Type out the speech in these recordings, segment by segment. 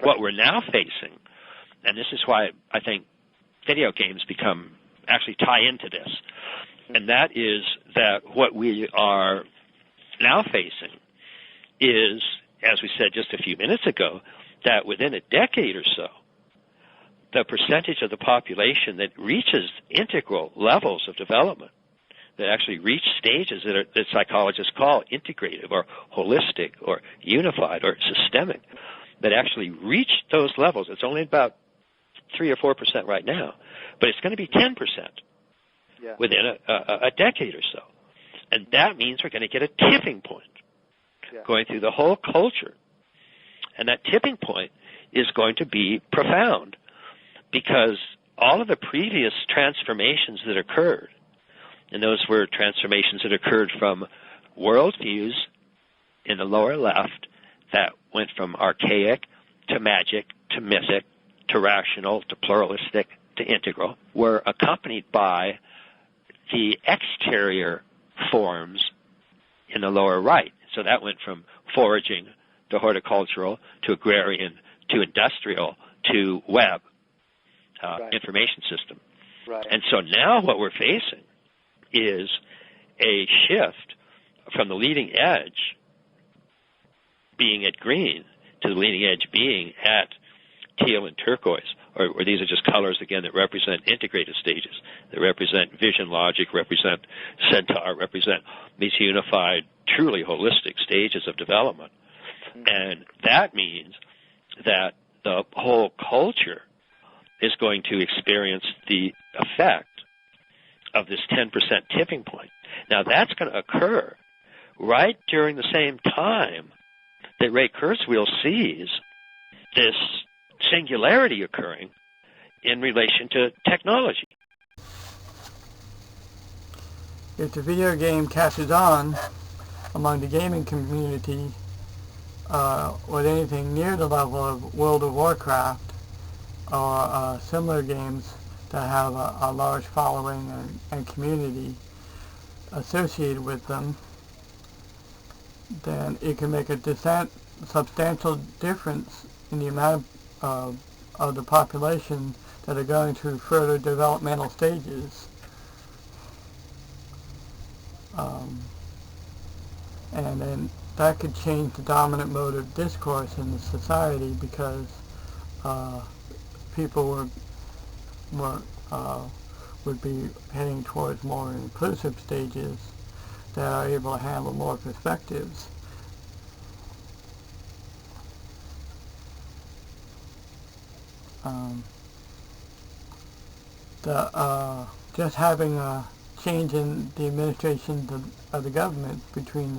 What we're now facing, and this is why I think video games actually tie into this, and that is that what we are now facing is, as we said just a few minutes ago, that within a decade or so, the percentage of the population that reaches integral levels of development, that actually reach stages that psychologists call integrative or holistic or unified or systemic, that actually reach those levels, it's only about 3 or 4% right now, but it's going to be 10% within a decade or so. And that means we're going to get a tipping point going through the whole culture. And that tipping point is going to be profound, because all of the previous transformations that occurred, and those were transformations that occurred from worldviews in the lower left that went from archaic to magic to mythic to rational to pluralistic to integral, were accompanied by the exterior forms in the lower right. So that went from foraging to horticultural to agrarian to industrial to web information system. Right. And so now what we're facing is a shift from the leading edge being at green to the leading edge being at teal and turquoise, or these are just colors, again, that represent integrated stages, that represent vision logic, represent centaur, represent these unified, truly holistic stages of development. And that means that the whole culture is going to experience the effect of this 10% tipping point. Now, that's going to occur right during the same time that Ray Kurzweil sees this singularity occurring in relation to technology. If the video game catches on among the gaming community with anything near the level of World of Warcraft or similar games that have a large following and community associated with them, then it can make a substantial difference in the amount of the population that are going through further developmental stages. And then that could change the dominant mode of discourse in the society, because people would be heading towards more inclusive stages that are able to handle more perspectives. Just having a change in the administration of the government between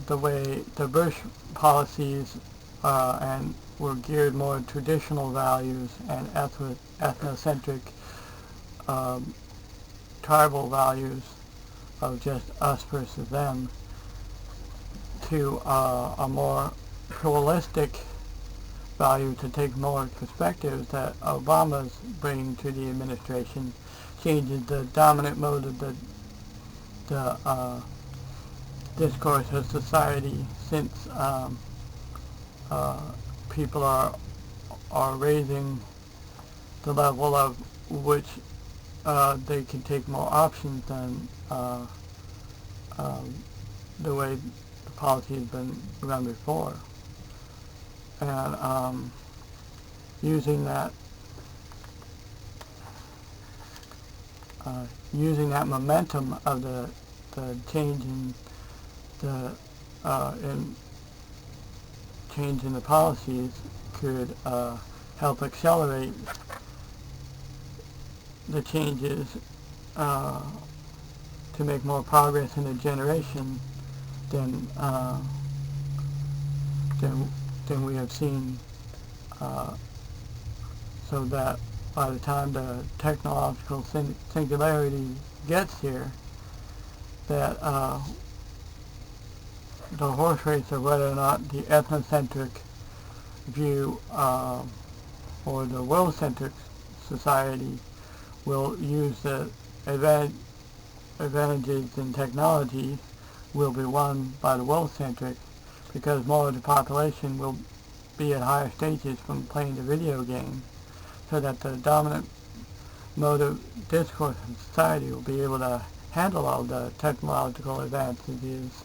the way the Bush policies and were geared more traditional values and ethnocentric tribal values of just us versus them, to a more pluralistic value to take more perspectives that Obama's bringing to the administration, changes the dominant mode of the discourse of society, since people are raising the level of which they can take more options than the way the policy has been run before. And using that momentum of the change in the policies could help accelerate the changes to make more progress in a generation than we have seen, so that by the time the technological singularity gets here, that the horse race of whether or not the ethnocentric view or the world-centric society will use the advantages in technology will be won by the world-centric, because more of the population will be at higher stages from playing the video game, so that the dominant mode of discourse in society will be able to handle all the technological advances,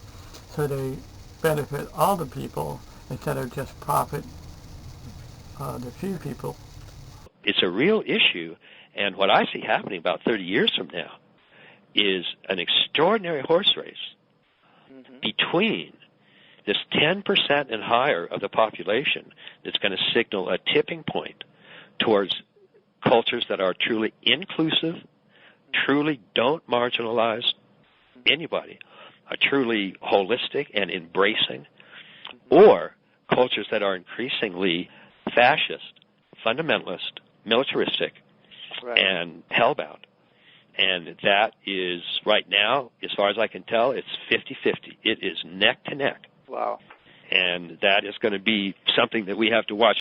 so they benefit all the people instead of just profit the few people. It's a real issue, and what I see happening about 30 years from now is an extraordinary horse race between this 10% and higher of the population that's going to signal a tipping point towards cultures that are truly inclusive, truly don't marginalize anybody, are truly holistic and embracing, or cultures that are increasingly fascist, fundamentalist, militaristic, and hellbound. And that is, right now, as far as I can tell, it's 50-50. It is neck to neck. Wow. And that is going to be something that we have to watch